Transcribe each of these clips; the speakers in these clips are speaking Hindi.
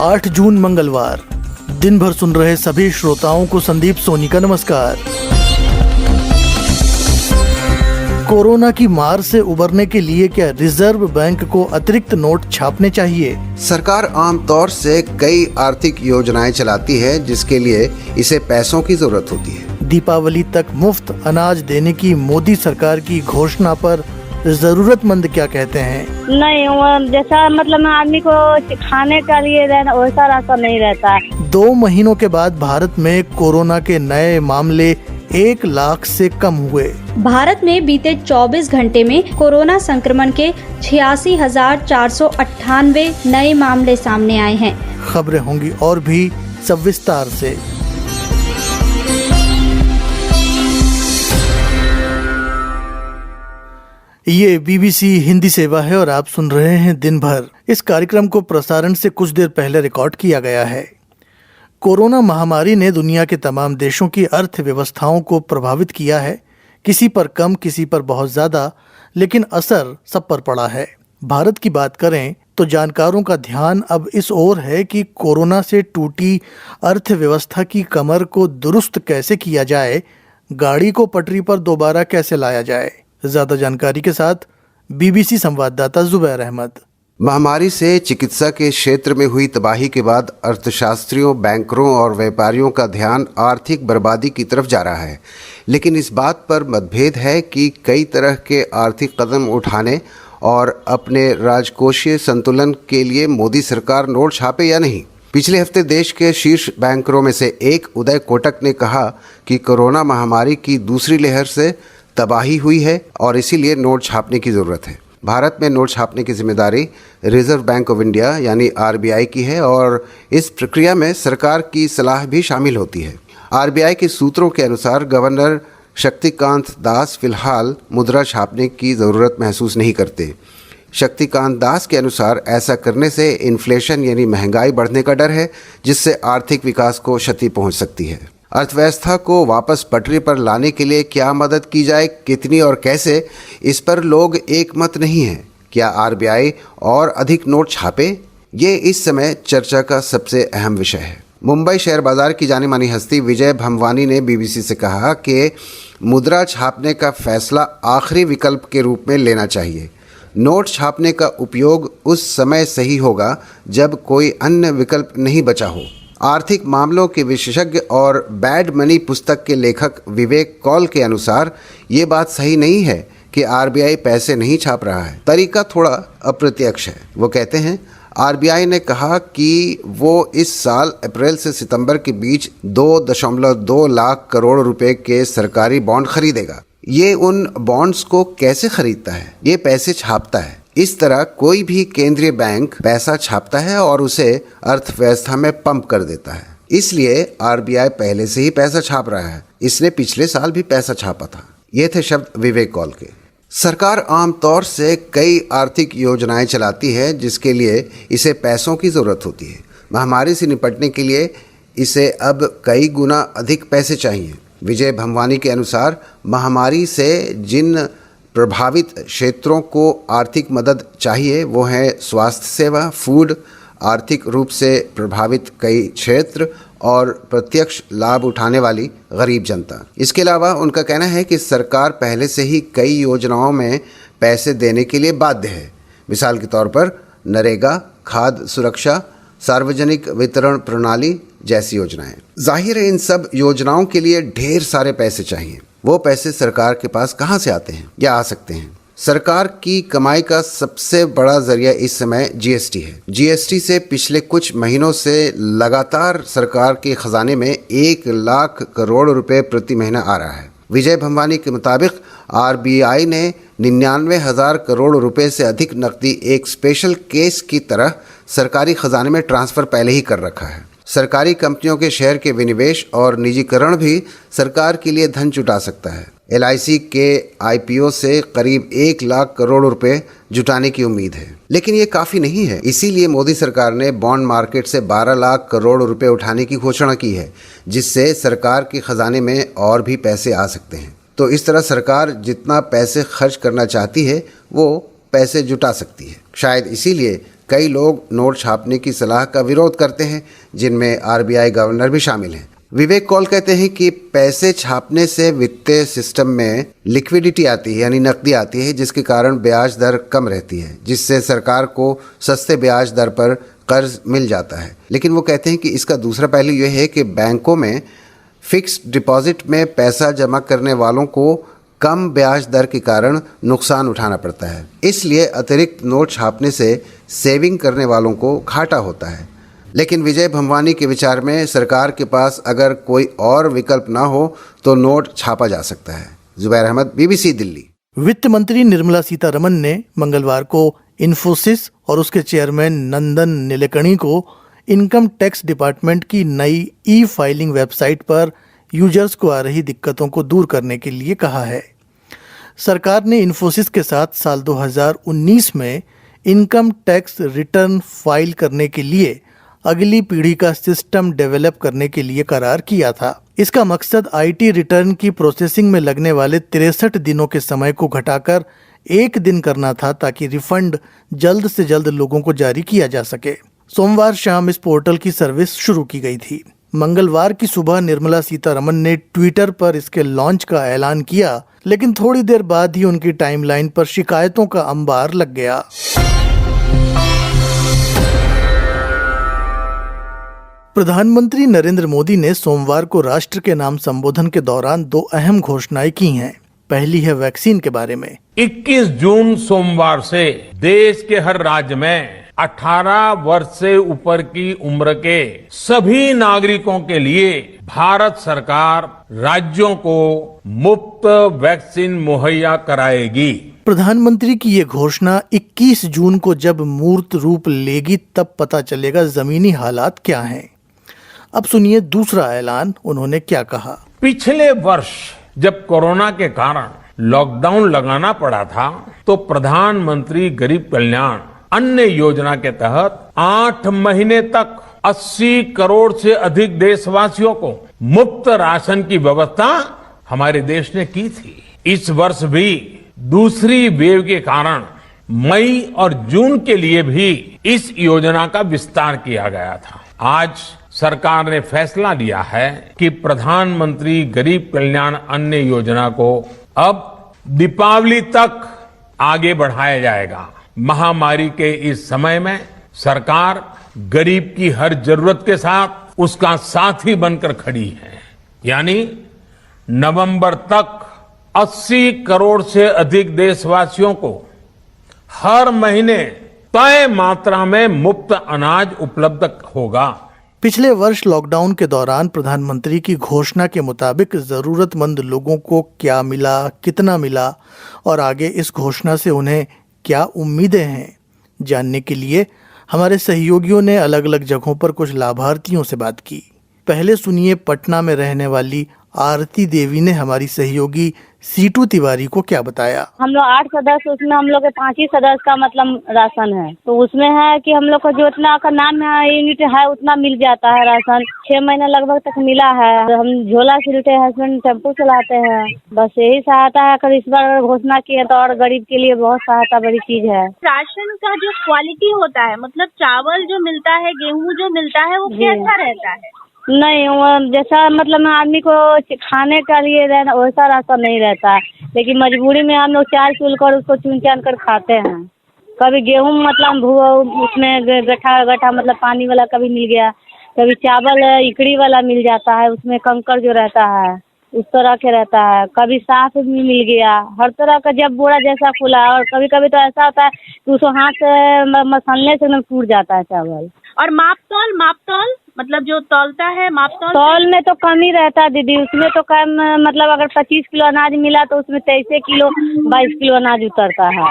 8 जून मंगलवार। दिन भर सुन रहे सभी श्रोताओं को संदीप सोनी का नमस्कार। कोरोना की मार से उबरने के लिए क्या रिजर्व बैंक को अतिरिक्त नोट छापने चाहिए? सरकार आमतौर से कई आर्थिक योजनाएं चलाती है जिसके लिए इसे पैसों की जरूरत होती है। दीपावली तक मुफ्त अनाज देने की मोदी सरकार की घोषणा पर जरूरतमंद क्या कहते हैं? नहीं, वो जैसा मतलब आदमी को खाने का लिए वैसा रास्ता नहीं रहता है। 2 महीनों के बाद भारत में कोरोना के नए मामले 1 लाख से कम हुए। भारत में बीते 24 घंटे में कोरोना संक्रमण के 86,498 नए मामले सामने आए हैं। खबरें होंगी और भी सविस्तार से। ये BBC हिंदी सेवा है और आप सुन रहे हैं दिन भर। इस कार्यक्रम को प्रसारण से कुछ देर पहले रिकॉर्ड किया गया है। कोरोना महामारी ने दुनिया के तमाम देशों की अर्थव्यवस्थाओं को प्रभावित किया है, किसी पर कम, किसी पर बहुत ज़्यादा, लेकिन असर सब पर पड़ा है। भारत की बात करें तो जानकारों का ध्यान अब इस ओर है कि कोरोना से टूटी अर्थव्यवस्था की कमर को दुरुस्त कैसे किया जाए, गाड़ी को पटरी पर दोबारा कैसे लाया जाए। ज़्यादा जानकारी के साथ BBC संवाददाता जुबैर अहमद। महामारी से चिकित्सा के क्षेत्र में हुई तबाही के बाद अर्थशास्त्रियों, बैंकरों और व्यापारियों का ध्यान आर्थिक बर्बादी की तरफ जा रहा है। लेकिन इस बात पर मतभेद है कि कई तरह के आर्थिक कदम उठाने और अपने राजकोषीय संतुलन के लिए मोदी सरकार नोट छापे या नहीं। पिछले हफ्ते देश के शीर्ष बैंकरों में से एक उदय कोटक ने कहा कि कोरोना महामारी की दूसरी लहर से तबाही हुई है और इसीलिए नोट छापने की ज़रूरत है। भारत में नोट छापने की जिम्मेदारी रिजर्व बैंक ऑफ इंडिया यानी RBI की है और इस प्रक्रिया में सरकार की सलाह भी शामिल होती है। RBI के सूत्रों के अनुसार गवर्नर शक्तिकांत दास फिलहाल मुद्रा छापने की ज़रूरत महसूस नहीं करते। शक्तिकांत दास के अनुसार ऐसा करने से इन्फ्लेशन यानी महंगाई बढ़ने का डर है, जिससे आर्थिक विकास को क्षति पहुंच सकती है। अर्थव्यवस्था को वापस पटरी पर लाने के लिए क्या मदद की जाए, कितनी और कैसे, इस पर लोग एक मत नहीं है। क्या RBI और अधिक नोट छापे? ये इस समय चर्चा का सबसे अहम विषय है। मुंबई शेयर बाजार की जानी मानी हस्ती विजय भमवानी ने BBC से कहा कि मुद्रा छापने का फैसला आखिरी विकल्प के रूप में लेना चाहिए। नोट छापने का उपयोग उस समय सही होगा जब कोई अन्य विकल्प नहीं बचा हो। आर्थिक मामलों के विशेषज्ञ और बैड मनी पुस्तक के लेखक विवेक कौल के अनुसार ये बात सही नहीं है कि RBI पैसे नहीं छाप रहा है। तरीका थोड़ा अप्रत्यक्ष है। वो कहते हैं RBI ने कहा कि वो इस साल अप्रैल से सितंबर के बीच 2.2 लाख करोड़ रुपए के सरकारी बॉन्ड खरीदेगा। ये उन बॉन्ड्स को कैसे खरीदता है? ये पैसे छापता है। इस तरह कोई भी केंद्रीय बैंक पैसा छापता है और उसे अर्थव्यवस्था में पंप कर देता है। इसलिए RBI पहले से ही पैसा छाप रहा है। इसने पिछले साल भी पैसा छापा था। ये थे शब्द विवेक कौल के। सरकार आमतौर से कई आर्थिक योजनाएं चलाती है जिसके लिए इसे पैसों की ज़रूरत होती है। महामारी से निपटने के लिए इसे अब कई गुना अधिक पैसे चाहिए। विजय भमवानी के अनुसार महामारी से जिन प्रभावित क्षेत्रों को आर्थिक मदद चाहिए वो है स्वास्थ्य सेवा, फूड, आर्थिक रूप से प्रभावित कई क्षेत्र और प्रत्यक्ष लाभ उठाने वाली गरीब जनता। इसके अलावा उनका कहना है कि सरकार पहले से ही कई योजनाओं में पैसे देने के लिए बाध्य है। मिसाल के तौर पर नरेगा, खाद्य सुरक्षा, सार्वजनिक वितरण प्रणाली जैसी योजनाएं। जाहिर है इन सब योजनाओं के लिए ढेर सारे पैसे चाहिए। वो पैसे सरकार के पास कहाँ से आते हैं या आ सकते हैं? सरकार की कमाई का सबसे बड़ा जरिया इस समय GST है। GST से पिछले कुछ महीनों से लगातार सरकार के खजाने में 1 लाख करोड़ रुपए प्रति महीना आ रहा है। विजय भमवानी के मुताबिक RBI ने 99,000 करोड़ रुपए से अधिक नकदी एक स्पेशल केस की तरह सरकारी खजाने में ट्रांसफ़र पहले ही कर रखा है। सरकारी कंपनियों के शेयर के विनिवेश और निजीकरण भी सरकार के लिए धन जुटा सकता है। LIC के IPO से करीब 1 लाख करोड़ रुपए जुटाने की उम्मीद है। लेकिन ये काफ़ी नहीं है। इसीलिए मोदी सरकार ने बॉन्ड मार्केट से 12 लाख करोड़ रुपए उठाने की घोषणा की है, जिससे सरकार के खजाने में और भी पैसे आ सकते हैं। तो इस तरह सरकार जितना पैसे खर्च करना चाहती है वो पैसे जुटा सकती है। शायद इसीलिए कई लोग नोट छापने की सलाह का विरोध करते हैं, जिनमें आरबीआई गवर्नर भी शामिल हैं। विवेक कौल कहते हैं कि पैसे छापने से वित्तीय सिस्टम में लिक्विडिटी आती है, यानी नकदी आती है, जिसके कारण ब्याज दर कम रहती है, जिससे सरकार को सस्ते ब्याज दर पर कर्ज मिल जाता है। लेकिन वो कहते हैं कि इसका दूसरा पहलू यह है कि बैंकों में फिक्स्ड डिपॉजिट में पैसा जमा करने वालों को कम ब्याज दर के कारण नुकसान उठाना पड़ता है। इसलिए अतिरिक्त नोट छापने से सेविंग करने वालों को घाटा होता है। लेकिन विजय भंवानी के विचार में सरकार के पास अगर कोई और विकल्प ना हो तो नोट छापा जा सकता है। जुबैर अहमद, BBC दिल्ली। वित्त मंत्री निर्मला सीतारमन ने मंगलवार को इन्फोसिस और उसके चेयरमैन नंदन नीलेकणी को इनकम टैक्स डिपार्टमेंट की नई ई फाइलिंग वेबसाइट पर यूजर्स को आ रही दिक्कतों को दूर करने के लिए कहा है। सरकार ने इन्फोसिस के साथ साल 2019 में इनकम टैक्स रिटर्न फाइल करने के लिए अगली पीढ़ी का सिस्टम डेवलप करने के लिए करार किया था। इसका मकसद आईटी रिटर्न की प्रोसेसिंग में लगने वाले 63 दिनों के समय को घटाकर 1 दिन करना था, ताकि रिफंड जल्द से जल्द लोगों को जारी किया जा सके। सोमवार शाम इस पोर्टल की सर्विस शुरू की गई थी। मंगलवार की सुबह निर्मला सीतारमन ने ट्विटर पर इसके लॉन्च का ऐलान किया, लेकिन थोड़ी देर बाद ही उनकी टाइमलाइन पर शिकायतों का अंबार लग गया। प्रधानमंत्री नरेंद्र मोदी ने सोमवार को राष्ट्र के नाम संबोधन के दौरान 2 अहम घोषणाएं की हैं। पहली है वैक्सीन के बारे में। 21 जून सोमवार से देश के हर राज्य में 18 वर्ष से ऊपर की उम्र के सभी नागरिकों के लिए भारत सरकार राज्यों को मुफ्त वैक्सीन मुहैया कराएगी। प्रधानमंत्री की ये घोषणा 21 जून को जब मूर्त रूप लेगी तब पता चलेगा जमीनी हालात क्या हैं। अब सुनिए दूसरा ऐलान, उन्होंने क्या कहा। पिछले वर्ष जब कोरोना के कारण लॉकडाउन लगाना पड़ा था तो प्रधानमंत्री गरीब कल्याण अन्न योजना के तहत 8 महीने तक 80 करोड़ से अधिक देशवासियों को मुफ्त राशन की व्यवस्था हमारे देश ने की थी। इस वर्ष भी दूसरी वेव के कारण मई और जून के लिए भी इस योजना का विस्तार किया गया था। आज सरकार ने फैसला लिया है कि प्रधानमंत्री गरीब कल्याण अन्न योजना को अब दीपावली तक आगे बढ़ाया जाएगा। महामारी के इस समय में सरकार गरीब की हर जरूरत के साथ उसका साथी बनकर खड़ी है। यानी नवंबर तक 80 करोड़ से अधिक देशवासियों को हर महीने तय मात्रा में मुफ्त अनाज उपलब्ध होगा। पिछले वर्ष लॉकडाउन के दौरान प्रधानमंत्री की घोषणा के मुताबिक जरूरतमंद लोगों को क्या मिला, कितना मिला और आगे इस घोषणा से उन्हें क्या उम्मीदें हैं, जानने के लिए हमारे सहयोगियों ने अलग अलग जगहों पर कुछ लाभार्थियों से बात की। पहले सुनिए पटना में रहने वाली आरती देवी ने हमारी सहयोगी सीटू तिवारी को क्या बताया। हम लोग 8 सदस्य, उसमें हम लोग के 5 ही सदस्य का मतलब राशन है। तो उसमें है कि हम लोग को जो इतना का नाम है यूनिट है उतना मिल जाता है राशन। 6 महीना लगभग तक मिला है। हम झोला सिलते हैं, हस्बैंड टेम्पो चलाते हैं। बस यही सहायता है। अगर इस बार घोषणा की है तो और गरीब के लिए बहुत सहायता बड़ी चीज है। राशन का जो क्वालिटी होता है, मतलब चावल जो मिलता है, गेहूँ जो मिलता है, वो कैसा रहता है? नहीं, वो जैसा मतलब आदमी को खाने के लिए वैसा रास्ता नहीं रहता है। लेकिन मजबूरी में हम लोग चार चुन कर उसको चुन चान कर खाते हैं। कभी गेहूं मतलब उसमें गठा मतलब पानी वाला कभी मिल गया, कभी चावल इकड़ी वाला मिल जाता है, उसमें कंकड़ जो रहता है उस तरह के रहता है। कभी साफ भी मिल गया, हर तरह का जब बोरा जैसा खुला। और कभी कभी तो ऐसा होता है कि उसको हाथ से मसलने से टूट जाता है चावल। और माप तौल मतलब जो तौलता है, माप तौल में तो कम ही रहता है दीदी। उसमें तो कम मतलब अगर 25 किलो अनाज मिला तो उसमें 23 किलो 22 किलो अनाज उतरता है।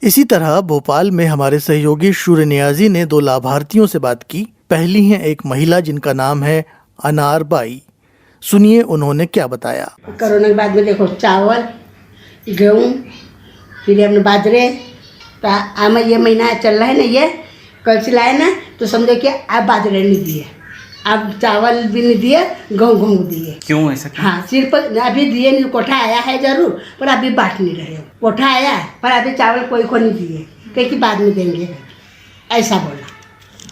इसी तरह भोपाल में हमारे सहयोगी शूर नियाजी ने 2 लाभार्थियों से बात की। पहली है एक महिला जिनका नाम है अनार बाई। सुनिए उन्होंने क्या बताया। कोरोना के बाद में देखो चावल, गेहूँ, फिर अपने बाजरे, तो आम ये महीना चल रहा है ना, ये कल से लाए ना, तो समझो कि आप बाजरे नहीं दिए, आप चावल भी नहीं दिए, गेहूँ दिए। क्यों ऐसा? हाँ, सिर्फ अभी दिए नहीं। कोठा आया है जरूर, पर अभी बांट नहीं रहे हो। कोठा आया पर अभी चावल कोई को नहीं दिए, कहीं बाद में देंगे। ऐसा बोला।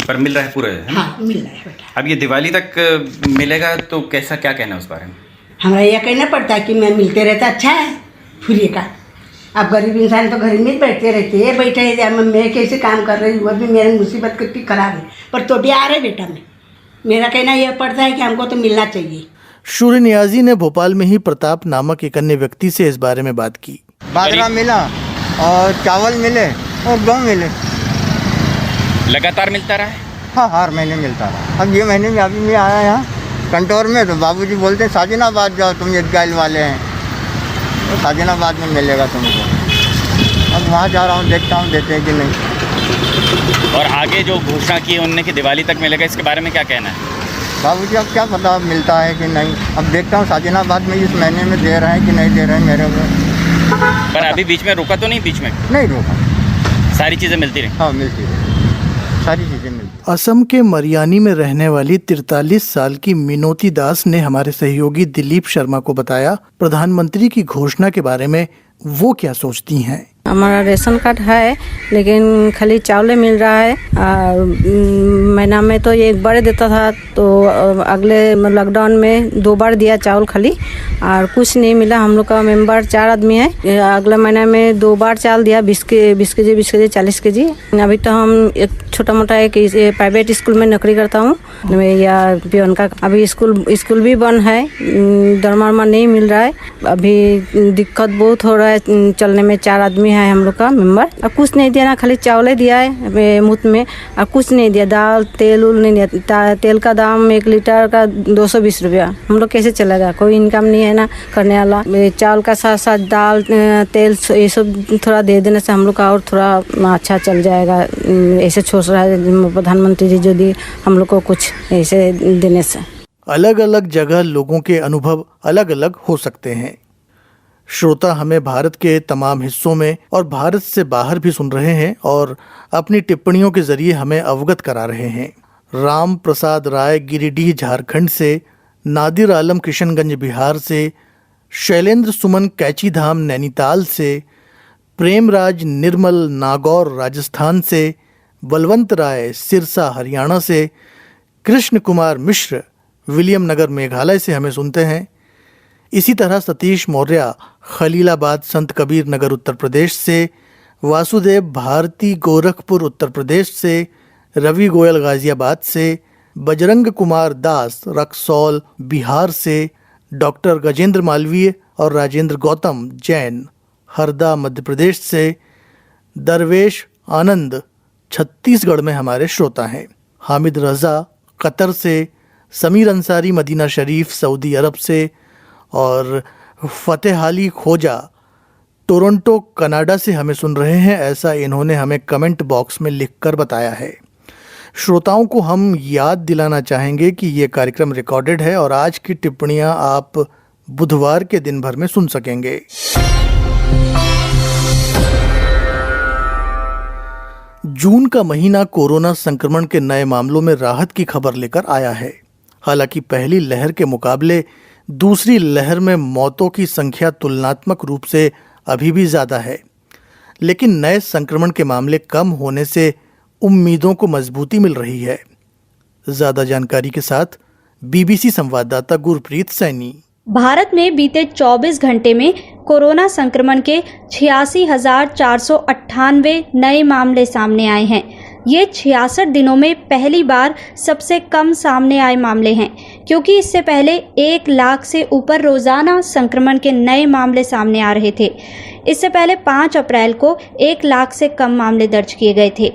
पर मिल रहा है पूरे, है ना? हाँ मिल रहा है बेटा। अब ये दिवाली तक मिलेगा तो कैसा, क्या कहना है उस बारे में? हमारा यह कहना पड़ता है कि मैं मिलते रहता अच्छा है फ्री का। अब गरीब इंसान तो घर में ही बैठते रहते हैं, बैठे हैं। मैं कैसे काम कर रही हूँ, वो भी मेरी मुसीबत कितनी खराब है, पर तो भी आ रहे बेटा। में मेरा कहना यह पड़ता है कि हमको तो मिलना चाहिए। शूरी नियाजी ने भोपाल में ही प्रताप नामक एक अन्य व्यक्ति से इस बारे में बात की। बाजरा मिला और चावल मिले और गेहूँ मिले। लगातार मिलता रहा है? हाँ, हर महीने मिलता रहा। अब ये महीने में अभी मैं आया यहाँ कंटोर में, तो बाबूजी बोलते हैं साजिनाबाद जाओ, तुम ईदगाह वाले हैं, तो साजिनाबाद में मिलेगा तुमको। अब वहाँ जा रहा हूँ, देखता हूँ देते हैं कि नहीं। और आगे जो घोषणा की है उनने कि दिवाली तक मिलेगा, इसके बारे में क्या कहना है? बाबूजी अब क्या पता मिलता है कि नहीं। अब देखता हूँ साजिनाबाद में इस महीने में दे रहे हैं कि नहीं दे रहे हैं मेरे को। पर अभी बीच में रुका तो नहीं? बीच में नहीं रोका, सारी चीज़ें मिलती रही? हाँ मिलती रही, सारी चीज़ें मिलती। असम के मरियानी में रहने वाली 43 साल की मिनोती दास ने हमारे सहयोगी दिलीप शर्मा को बताया प्रधानमंत्री की घोषणा के बारे में वो क्या सोचती हैं। हमारा रेशन कार्ड है लेकिन खाली चावल मिल रहा है। महीना में तो ये एक बार देता था, तो अगले लॉकडाउन में 2 बार दिया चावल खाली, और कुछ नहीं मिला। हम लोग का मेंबर 4 आदमी है। अगले महीने में 2 बार चावल दिया, 20 केजी 40 केजी। अभी तो हम एक छोटा मोटा एक प्राइवेट स्कूल में नौकरी करता हूँ या पियोन का। अभी स्कूल भी बंद है, दरमा नहीं मिल रहा है। अभी दिक्कत बहुत हो रहा है चलने में। 4 आदमी है हम लोग का मेंबर, और कुछ नहीं दिया ना, खाली चावल दिया है मुफ्त में, और कुछ नहीं दिया। दाल तेल नहीं दिया। तेल का दाम 1 लीटर का 220 रुपया। हम लोग कैसे चलेगा, कोई इनकम नहीं है ना करने वाला। चावल का साथ साथ दाल तेल ये सब थोड़ा दे देने से हम लोग का और थोड़ा अच्छा चल जाएगा। ऐसे सोच रहा है प्रधानमंत्री जी, यदि हम लोग को कुछ ऐसे देने से। अलग अलग जगह लोगों के अनुभव अलग अलग हो सकते हैं। श्रोता हमें भारत के तमाम हिस्सों में और भारत से बाहर भी सुन रहे हैं और अपनी टिप्पणियों के जरिए हमें अवगत करा रहे हैं। राम प्रसाद राय गिरिडीह झारखंड से, नादिर आलम किशनगंज बिहार से, शैलेंद्र सुमन कैचीधाम नैनीताल से, प्रेमराज निर्मल नागौर राजस्थान से, बलवंत राय सिरसा हरियाणा से, कृष्ण कुमार मिश्र विलियम नगर मेघालय से हमें सुनते हैं। इसी तरह सतीश मौर्य खलीलाबाद संत कबीर नगर उत्तर प्रदेश से, वासुदेव भारती गोरखपुर उत्तर प्रदेश से, रवि गोयल गाजियाबाद से, बजरंग कुमार दास रक्सौल बिहार से, डॉक्टर गजेंद्र मालवीय और राजेंद्र गौतम जैन हरदा मध्य प्रदेश से, दरवेश आनंद छत्तीसगढ़ में हमारे श्रोता हैं। हामिद रज़ा कतर से, समीर अंसारी मदीना शरीफ सऊदी अरब से और फ़तेह अली खोजा टोरंटो कनाडा से हमें सुन रहे हैं। ऐसा इन्होंने हमें कमेंट बॉक्स में लिखकर बताया है। श्रोताओं को हम याद दिलाना चाहेंगे कि ये कार्यक्रम रिकॉर्डेड है और आज की टिप्पणियां आप बुधवार के दिन भर में सुन सकेंगे। जून का महीना कोरोना संक्रमण के नए मामलों में राहत की खबर लेकर आया है। हालांकि पहली लहर के मुकाबले दूसरी लहर में मौतों की संख्या तुलनात्मक रूप से अभी भी ज़्यादा है, लेकिन नए संक्रमण के मामले कम होने से उम्मीदों को मजबूती मिल रही है। ज़्यादा जानकारी के साथ बीबीसी संवाददाता गुरप्रीत सैनी। भारत में बीते 24 घंटे में कोरोना संक्रमण के 86,498 नए मामले सामने आए हैं। ये 66 दिनों में पहली बार सबसे कम सामने आए मामले हैं, क्योंकि इससे पहले 1 लाख से ऊपर रोजाना संक्रमण के नए मामले सामने आ रहे थे। इससे पहले 5 अप्रैल को 1 लाख से कम मामले दर्ज किए गए थे।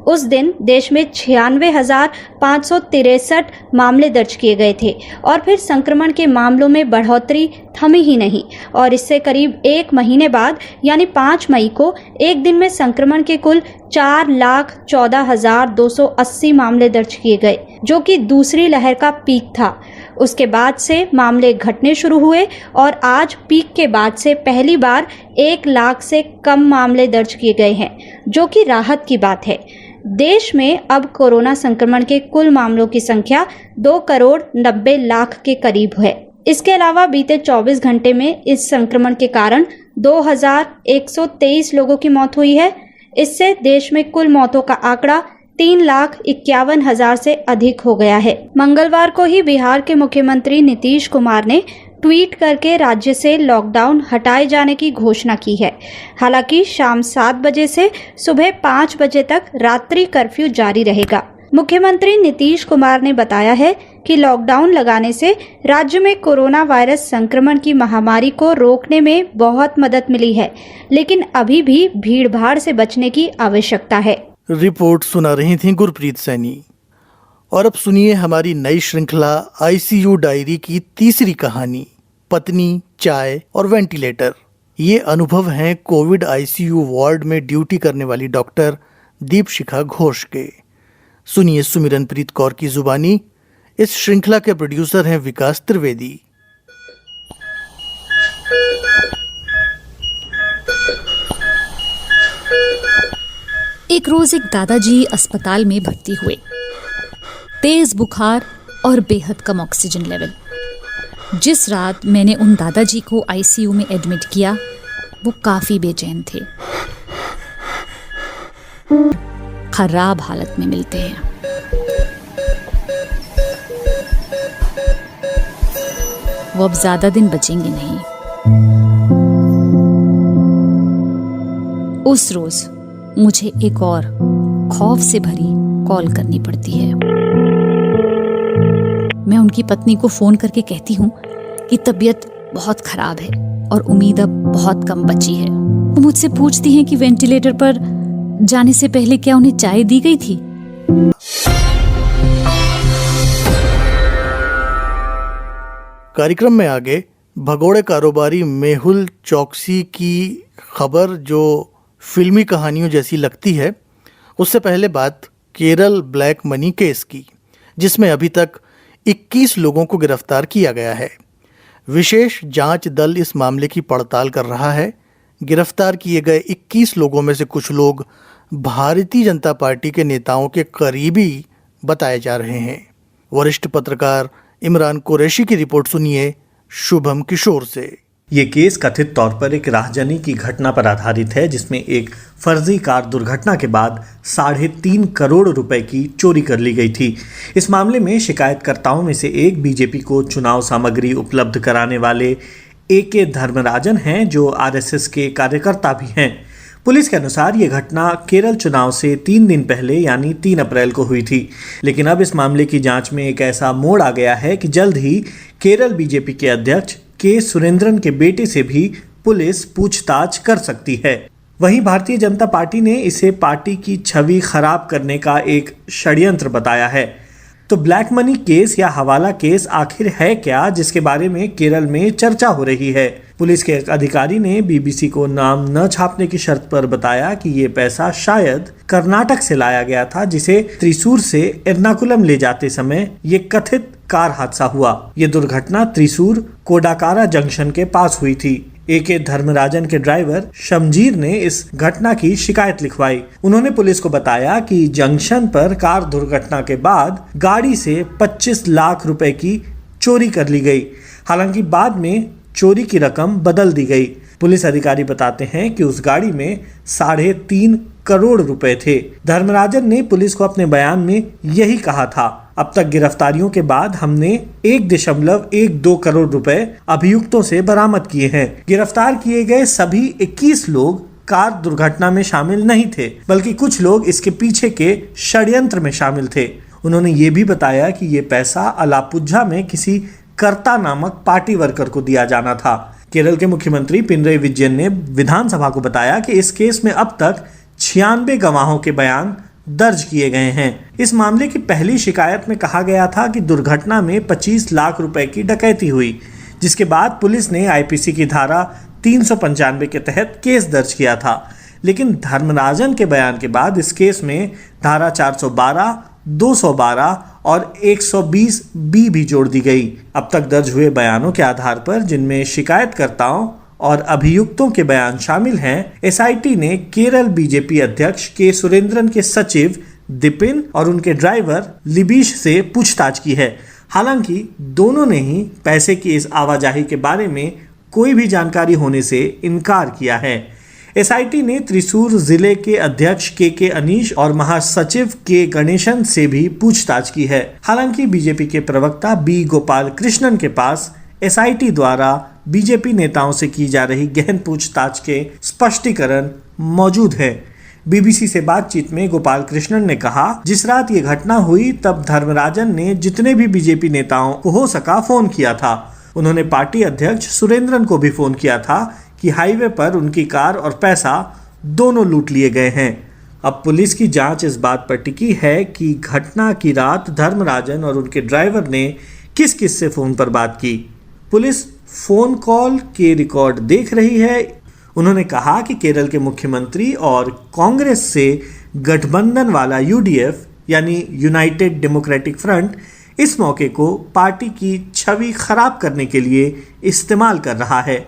उस दिन देश में 96,563 मामले दर्ज किए गए थे और फिर संक्रमण के मामलों में बढ़ोतरी थमी ही नहीं और इससे करीब 1 महीने बाद यानी 5 मई को एक दिन में संक्रमण के कुल 4,14,280 मामले दर्ज किए गए, जो कि दूसरी लहर का पीक था। उसके बाद से मामले घटने शुरू हुए और आज पीक के बाद से पहली बार 1 लाख से कम मामले दर्ज किए गए हैं, जो कि राहत की बात है। देश में अब कोरोना संक्रमण के कुल मामलों की संख्या 2,90,00,000 के करीब है। इसके अलावा बीते 24 घंटे में इस संक्रमण के कारण 2,123 लोगों की मौत हुई है। इससे देश में कुल मौतों का आंकड़ा 3,51,000 से अधिक हो गया है। मंगलवार को ही बिहार के मुख्यमंत्री नीतीश कुमार ने ट्वीट करके राज्य से लॉकडाउन हटाए जाने की घोषणा की है। हालांकि शाम 7 बजे से सुबह 5 बजे तक रात्रि कर्फ्यू जारी रहेगा। मुख्यमंत्री नीतीश कुमार ने बताया है कि लॉकडाउन लगाने से राज्य में कोरोना वायरस संक्रमण की महामारी को रोकने में बहुत मदद मिली है, लेकिन अभी भी भीड़-भाड़ से बचने की आवश्यकता है। रिपोर्ट सुना रही थी गुरप्रीत सैनी। और अब सुनिए हमारी नई श्रृंखला आईसीयू डायरी की तीसरी कहानी, पत्नी, चाय और वेंटिलेटर। ये अनुभव हैं कोविड आईसीयू वार्ड में ड्यूटी करने वाली डॉक्टर दीपशिखा घोष के। सुनिए सुमिरनप्रीत कौर की जुबानी। इस श्रृंखला के प्रोड्यूसर हैं विकास त्रिवेदी। एक रोज एक दादाजी अस्पताल में भर्ती हुए। तेज बुखार और बेहद कम ऑक्सीजन लेवल। जिस रात मैंने उन दादाजी को आईसीयू में एडमिट किया, वो काफी बेचैन थे। खराब हालत में मिलते हैं। वो अब ज्यादा दिन बचेंगे नहीं। उस रोज मुझे एक और खौफ से भरी कॉल करनी पड़ती है। मैं उनकी पत्नी को फोन करके कहती हूँ कि तबीयत बहुत खराब है और उम्मीद अब बहुत कम बची है। वो मुझसे पूछती हैं कि वेंटिलेटर पर जाने से पहले क्या उन्हें चाय दी गई थी। कार्यक्रम में आगे भगोड़े कारोबारी मेहुल चौकसी की खबर जो फिल्मी कहानियों जैसी लगती है, उससे पहले बात केरल ब्लैक मनी केस की, जिसमें अभी तक 21 लोगों को गिरफ्तार किया गया है। विशेष जांच दल इस मामले की पड़ताल कर रहा है। गिरफ्तार किए गए 21 लोगों में से कुछ लोग भारतीय जनता पार्टी के नेताओं के करीबी बताए जा रहे हैं। वरिष्ठ पत्रकार इमरान कुरैशी की रिपोर्ट सुनिए शुभम किशोर से। ये केस कथित तौर पर एक राहजनी की घटना पर आधारित है, जिसमें एक फर्जी कार दुर्घटना के बाद 3.5 करोड़ रुपए की चोरी कर ली गई थी। इस मामले में शिकायतकर्ताओं में से एक बीजेपी को चुनाव सामग्री उपलब्ध कराने वाले AK धर्मराजन हैं, जो RSS के कार्यकर्ता भी हैं। पुलिस के अनुसार ये घटना केरल चुनाव से 3 दिन पहले यानी 3 अप्रैल को हुई थी। लेकिन अब इस मामले की जांच में एक ऐसा मोड़ आ गया है कि जल्द ही केरल बीजेपी के अध्यक्ष के सुरेंद्रन के बेटे से भी पुलिस पूछताछ कर सकती है। वहीं भारतीय जनता पार्टी ने इसे पार्टी की छवि खराब करने का एक षड्यंत्र बताया है। तो ब्लैक मनी केस या हवाला केस आखिर है क्या, जिसके बारे में केरल में चर्चा हो रही है। पुलिस के एक अधिकारी ने BBC को नाम न छापने की शर्त पर बताया कि ये पैसा शायद कर्नाटक से लाया गया था, जिसे त्रिशूर से एर्नाकुलम ले जाते समय ये कथित कार हादसा हुआ। ये दुर्घटना त्रिशूर कोडाकारा जंक्शन के पास हुई थी। AK धर्मराजन के ड्राइवर शमजीर ने इस घटना की शिकायत लिखवाई। उन्होंने पुलिस को बताया कि जंक्शन पर कार दुर्घटना के बाद गाड़ी से 25 लाख रुपए की चोरी कर ली गई। हालांकि बाद में चोरी की रकम बदल दी गई। पुलिस अधिकारी बताते हैं कि उस गाड़ी में 3.5 करोड़ रुपए थे। धर्मराजन ने पुलिस को अपने बयान में यही कहा था। अब तक गिरफ्तारियों के बाद हमने 1.12 करोड़ रुपए अभियुक्तों से बरामद किए हैं। गिरफ्तार किए गए सभी 21 लोग कार दुर्घटना में शामिल नहीं थे, बल्कि कुछ लोग इसके पीछे के षड्यंत्र में शामिल थे। उन्होंने ये भी बताया कि ये पैसा अलापुझा में किसी कर्ता नामक पार्टी वर्कर को दिया जाना था। केरल के मुख्यमंत्री पिनरई विजयन ने विधानसभा को बताया कि इस केस में अब तक 96 गवाहों के बयान दर्ज किए गए हैं। इस मामले की पहली शिकायत में कहा गया था कि दुर्घटना में 25 लाख रुपए की डकैती हुई, जिसके बाद पुलिस ने IPC की धारा 395 के तहत केस दर्ज किया था। लेकिन धर्मराजन के बयान के बाद इस केस में धारा 412, 212 और 120B भी जोड़ दी गई। अब तक दर्ज हुए बयानों के आधार पर, जिनमें शिकायतकर्ताओं और अभियुक्तों के बयान शामिल हैं, SIT ने केरल बीजेपी अध्यक्ष के सुरेंद्रन के सचिव दिपिन और उनके ड्राइवर लिबीश से पूछताछ की है। हालांकि दोनों ने ही पैसे की इस आवाजाही के बारे में कोई भी जानकारी होने से इनकार किया है। एसआईटी ने त्रिशूर जिले के अध्यक्ष के अनीश और महासचिव के गणेशन से भी पूछताछ की है। हालांकि बीजेपी के प्रवक्ता बी गोपाल कृष्णन के पास एसआईटी द्वारा बीजेपी नेताओं से की जा रही गहन पूछताछ के स्पष्टीकरण मौजूद है। बीबीसी से बातचीत में गोपाल कृष्णन ने कहा, जिस रात ये घटना हुई तब धर्मराजन ने जितने भी बीजेपी नेताओं को हो सका फोन किया था। उन्होंने पार्टी अध्यक्ष सुरेंद्रन को भी फोन किया था कि हाईवे पर उनकी कार और पैसा दोनों लूट लिए गए हैं। अब पुलिस की जांच इस बात पर टिकी है कि घटना की रात धर्मराजन और उनके ड्राइवर ने किस किस से फोन पर बात की। पुलिस फोन कॉल के रिकॉर्ड देख रही है। उन्होंने कहा कि केरल के मुख्यमंत्री और कांग्रेस से गठबंधन वाला यूडीएफ यानी यूनाइटेड डेमोक्रेटिक फ्रंट इस मौके को पार्टी की छवि खराब करने के लिए इस्तेमाल कर रहा है।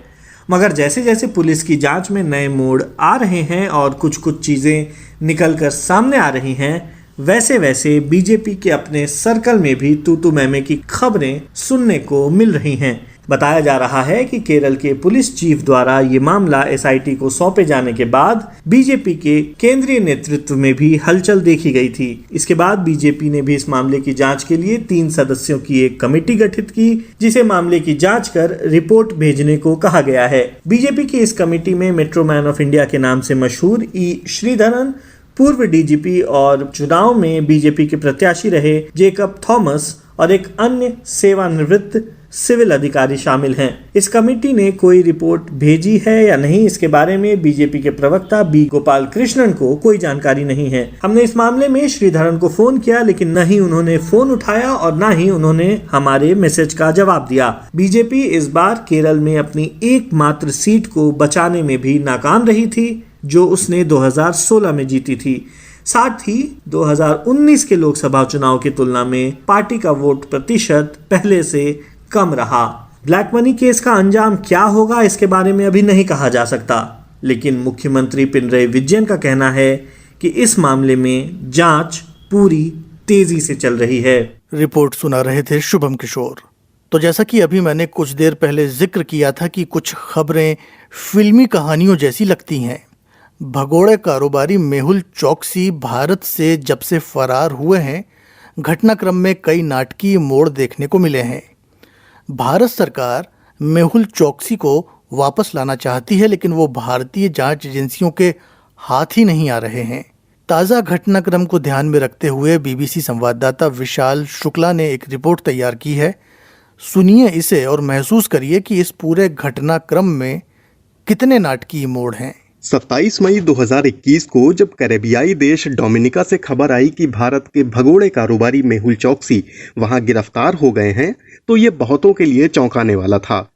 मगर जैसे जैसे पुलिस की जांच में नए मोड़ आ रहे हैं और कुछ चीज़ें निकल कर सामने आ रही हैं, वैसे वैसे बीजेपी के अपने सर्कल में भी तू मैमे की खबरें सुनने को मिल रही हैं। बताया जा रहा है कि केरल के पुलिस चीफ द्वारा ये मामला एसआईटी को सौंपे जाने के बाद बीजेपी के केंद्रीय नेतृत्व में भी हलचल देखी गई थी। इसके बाद बीजेपी ने भी इस मामले की जांच के लिए 3 सदस्यों की एक कमेटी गठित की, जिसे मामले की जांच कर रिपोर्ट भेजने को कहा गया है। बीजेपी की इस कमेटी में मेट्रो मैन ऑफ इंडिया के नाम से मशहूर ई श्रीधरन, पूर्व डीजीपी और चुनाव में बीजेपी के प्रत्याशी रहे जेकब थॉमस और एक अन्य सेवानिवृत्त सिविल अधिकारी शामिल हैं। इस कमेटी ने कोई रिपोर्ट भेजी है या नहीं, इसके बारे में बीजेपी के प्रवक्ता बी गोपाल कृष्णन को कोई जानकारी नहीं है। हमने इस मामले में श्रीधरन को फोन किया, लेकिन न ही उन्होंने फोन उठाया और न ही उन्होंने हमारे मैसेज का जवाब दिया। बीजेपी इस बार केरल में अपनी एकमात्र सीट को बचाने में भी नाकाम रही थी, जो उसने 2016 में जीती थी। साथ ही 2019 के लोकसभा चुनाव की तुलना में पार्टी का वोट प्रतिशत पहले से कम रहा। ब्लैक मनी केस का अंजाम क्या होगा, इसके बारे में अभी नहीं कहा जा सकता, लेकिन मुख्यमंत्री पिनरई विजयन का कहना है कि इस मामले में जांच पूरी तेजी से चल रही है। रिपोर्ट सुना रहे थे शुभम किशोर। तो जैसा कि अभी मैंने कुछ देर पहले जिक्र किया था कि कुछ खबरें फिल्मी कहानियों जैसी लगती हैं। भगोड़े कारोबारी मेहुल चौकसी भारत से जब से फरार हुए हैं, घटनाक्रम में कई नाटकीय मोड़ देखने को मिले हैं। भारत सरकार मेहुल चौकसी को वापस लाना चाहती है, लेकिन वो भारतीय जांच एजेंसियों के हाथ ही नहीं आ रहे हैं। ताज़ा घटनाक्रम को ध्यान में रखते हुए बीबीसी संवाददाता विशाल शुक्ला ने एक रिपोर्ट तैयार की है। सुनिए इसे और महसूस करिए कि इस पूरे घटनाक्रम में कितने नाटकीय मोड़ हैं। 27 मई 2021 को जब कैरेबियाई देश डोमिनिका से खबर आई कि भारत के भगोड़े कारोबारी मेहुल चौकसी वहां गिरफ्तार हो गए हैं, तो ये बहुतों के लिए चौंकाने वाला था।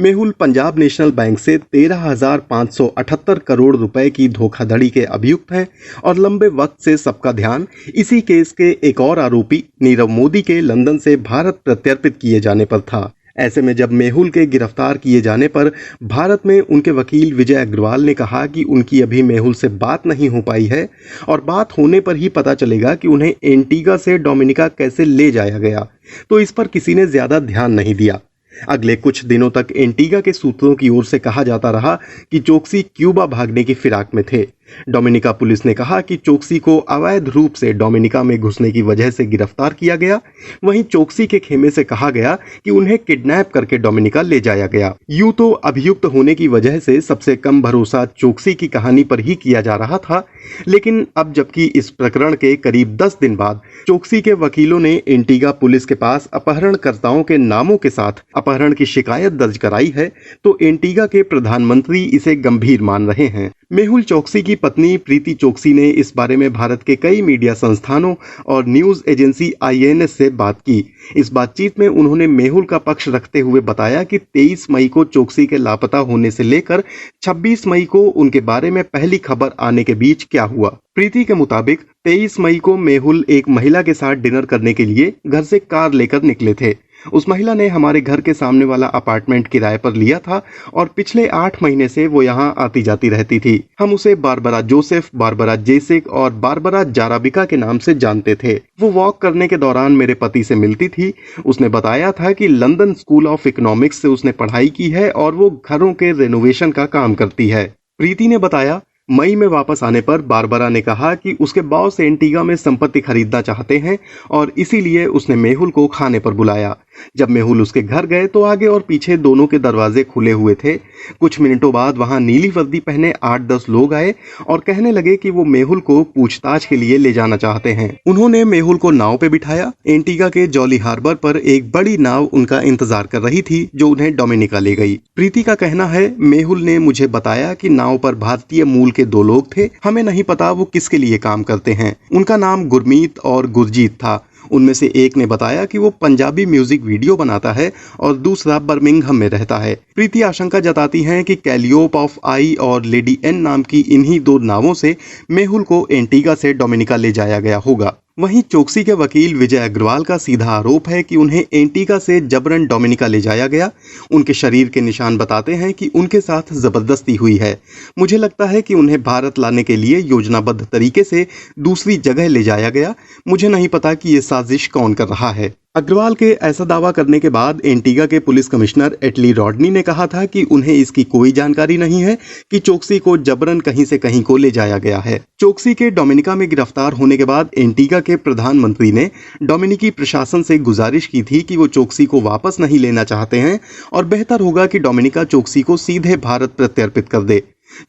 मेहुल पंजाब नेशनल बैंक से 13,578 करोड़ रुपए की धोखाधड़ी के अभियुक्त हैं और लंबे वक्त से सबका ध्यान इसी केस के एक और आरोपी नीरव मोदी के लंदन से भारत प्रत्यर्पित किए जाने पर था। ऐसे में जब मेहुल के गिरफ्तार किए जाने पर भारत में उनके वकील विजय अग्रवाल ने कहा कि उनकी अभी मेहुल से बात नहीं हो पाई है और बात होने पर ही पता चलेगा कि उन्हें एंटीगा से डोमिनिका कैसे ले जाया गया, तो इस पर किसी ने ज्यादा ध्यान नहीं दिया। अगले कुछ दिनों तक एंटीगा के सूत्रों की ओर से कहा जाता रहा कि चोकसी क्यूबा भागने की फिराक में थे। डोमिनिका पुलिस ने कहा कि चोकसी को अवैध रूप से डोमिनिका में घुसने की वजह से गिरफ्तार किया गया। वहीं चोकसी के खेमे से कहा गया कि उन्हें किडनैप करके डोमिनिका ले जाया गया। यूं तो अभियुक्त होने की वजह से सबसे कम भरोसा चोकसी की कहानी पर ही किया जा रहा था, लेकिन अब जबकि इस प्रकरण के करीब 10 दिन बाद चोकसी के वकीलों ने एंटीगा पुलिस के पास अपहरणकर्ताओं के नामों के साथ अपहरण की शिकायत दर्ज कराई है, तो एंटीगा के प्रधानमंत्री इसे गंभीर मान रहे हैं। मेहुल चौकसी की पत्नी प्रीति चोकसी ने इस बारे में भारत के कई मीडिया संस्थानों और न्यूज एजेंसी INS से बात की। इस बातचीत में उन्होंने मेहुल का पक्ष रखते हुए बताया कि 23 मई को चोकसी के लापता होने से लेकर 26 मई को उनके बारे में पहली खबर आने के बीच क्या हुआ। प्रीति के मुताबिक 23 मई को मेहुल एक महिला के साथ डिनर करने के लिए घर से कार लेकर निकले थे। उस महिला ने हमारे घर के सामने वाला अपार्टमेंट किराए पर लिया था और पिछले 8 महीने से वो यहाँ आती जाती रहती थी। हम उसे बारबरा जोसेफ, बारबरा जेसिक और बारबरा जाराबिका के नाम से जानते थे। वो वॉक करने के दौरान मेरे पति से मिलती थी। उसने बताया था कि लंदन स्कूल ऑफ इकोनॉमिक्स से उसने पढ़ाई की है और वो घरों के रेनोवेशन का काम करती है। प्रीति ने बताया, मई में वापस आने पर बारबरा ने कहा कि उसके बॉस एंटीगा में संपत्ति खरीदना चाहते हैं और इसीलिए उसने मेहुल को खाने पर बुलाया। जब मेहुल उसके घर गए तो आगे और पीछे दोनों के दरवाजे खुले हुए थे। कुछ मिनटों बाद वहां नीली वर्दी पहने 8-10 लोग आए और कहने लगे कि वो मेहुल को पूछताछ के लिए ले जाना चाहते हैं। उन्होंने मेहुल को नाव पे बिठाया। एंटीगा के जॉली हार्बर पर एक बड़ी नाव उनका इंतजार कर रही थी जो उन्हें डोमिनिका ले गई। प्रीति का कहना है, मेहुल ने मुझे बताया कि नाव पर भारतीय मूल के 2 लोग थे। हमें नहीं पता वो किसके लिए काम करते हैं। उनका नाम गुरमीत और गुरजीत था। उनमें से एक ने बताया कि वो पंजाबी म्यूजिक वीडियो बनाता है और दूसरा बर्मिंघम में रहता है। प्रीति आशंका जताती हैं कि कैलियोप ऑफ आई और लेडी एन नाम की इन्हीं 2 नावों से मेहुल को एंटीगा से डोमिनिका ले जाया गया होगा। वहीं चोकसी के वकील विजय अग्रवाल का सीधा आरोप है कि उन्हें एंटीगा से जबरन डोमिनिका ले जाया गया। उनके शरीर के निशान बताते हैं कि उनके साथ जबरदस्ती हुई है। मुझे लगता है कि उन्हें भारत लाने के लिए योजनाबद्ध तरीके से दूसरी जगह ले जाया गया। मुझे नहीं पता कि ये साजिश कौन कर रहा है। अग्रवाल के ऐसा दावा करने के बाद एंटीगा के पुलिस कमिश्नर एटली रॉडनी ने कहा था कि उन्हें इसकी कोई जानकारी नहीं है कि चोकसी को जबरन कहीं से कहीं को ले जाया गया है। चोकसी के डोमिनिका में गिरफ्तार होने के बाद एंटीगा के प्रधानमंत्री ने डोमिनिकी प्रशासन से गुजारिश की थी कि वो चोकसी को वापस नहीं लेना चाहते हैं और बेहतर होगा कि डोमिनिका चोकसी को सीधे भारत प्रत्यर्पित कर दे।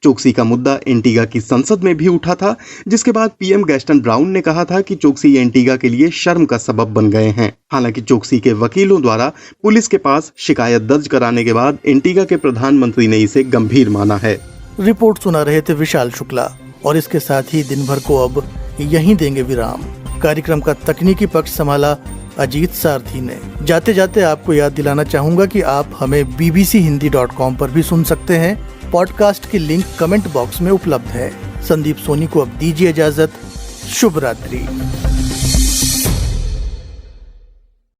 चोकसी का मुद्दा एंटीगा की संसद में भी उठा था, जिसके बाद पीएम गैस्टन ब्राउन ने कहा था कि चोकसी एंटीगा के लिए शर्म का सबब बन गए हैं। हालांकि चोकसी के वकीलों द्वारा पुलिस के पास शिकायत दर्ज कराने के बाद एंटीगा के प्रधानमंत्री ने इसे गंभीर माना है। रिपोर्ट सुना रहे थे विशाल शुक्ला और इसके साथ ही दिन भर को अब यहीं देंगे विराम। कार्यक्रम का तकनीकी पक्ष संभाला अजीत सारथी ने। जाते जाते आपको याद दिलाना चाहूंगा कि आप हमें bbchindi.com पर भी सुन सकते हैं। पॉडकास्ट की लिंक कमेंट बॉक्स में उपलब्ध है। संदीप सोनी को अब दीजिए इजाजत। शुभ रात्रि।